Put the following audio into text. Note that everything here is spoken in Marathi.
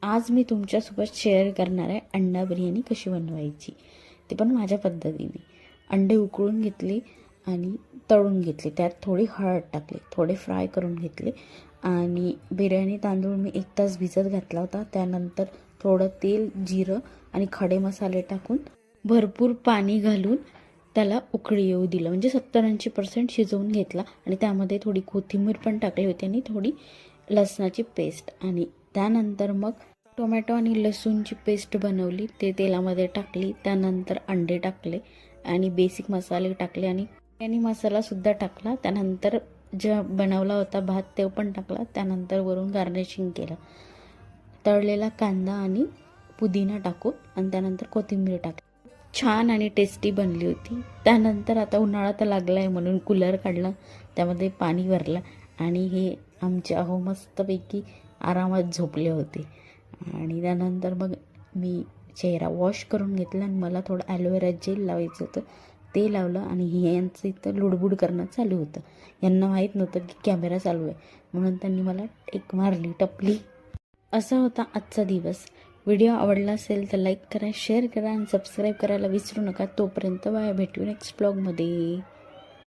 आज मी तुमच्यासोबत शेअर करणार आहे अंडा बिर्याणी कशी बनवायची, ते पण माझ्या पद्धतीने. अंडे उकळून घेतले आणि तळून घेतले, त्यात थोडी हळद टाकली, थोडे फ्राय करून घेतले आणि बिर्याणी तांदूळ मी 1 तास भिजत घातला होता. त्यानंतर थोडं तेल, जिरं आणि खडे मसाले टाकून भरपूर पाणी घालून त्याला उकळी येऊ दिलं, म्हणजे 70-80% शिजवून घेतला आणि त्यामध्ये थोडी कोथिंबीर पण टाकली होती आणि थोडी लसणाची पेस्ट आणि त्यानंतर मग टोमॅटो आणि लसूणची पेस्ट बनवली, ते तेलामध्ये टाकली. त्यानंतर अंडे टाकले आणि बेसिक मसाले टाकले आणि बिर्याणी मसालासुद्धा टाकला. त्यानंतर जो बनवला होता भात तो पण टाकला. त्यानंतर वरून गार्निशिंग केलं, तळलेला कांदा आणि पुदिना टाकून आणि त्यानंतर कोथिंबीर टाकली. छान आणि टेस्टी बनली होती. त्यानंतर आता उन्हाळा तर लागला आहे म्हणून कूलर काढला, त्यामध्ये पाणी भरलं आणि हे आमचे अहो मस्तपैकी आरामात झोपले होते. आणि त्यानंतर मग मी चेहरा वॉश करून घेतला आणि मला थोडं ॲलोवेरा जेल लावायचं होतं, ते लावलं आणि यांचं इथं लुडबुड करणं चालू होतं. यांना माहीत नव्हतं की कॅमेरा चालू आहे, म्हणून त्यांनी मला टेक मारली, टपली. असा होता आजचा दिवस. व्हिडिओ आवडला असेल तर लाईक करा, शेअर करा आणि सबस्क्राईब करायला विसरू नका. तोपर्यंत बाय, भेटू नेक्स्ट ब्लॉगमध्ये.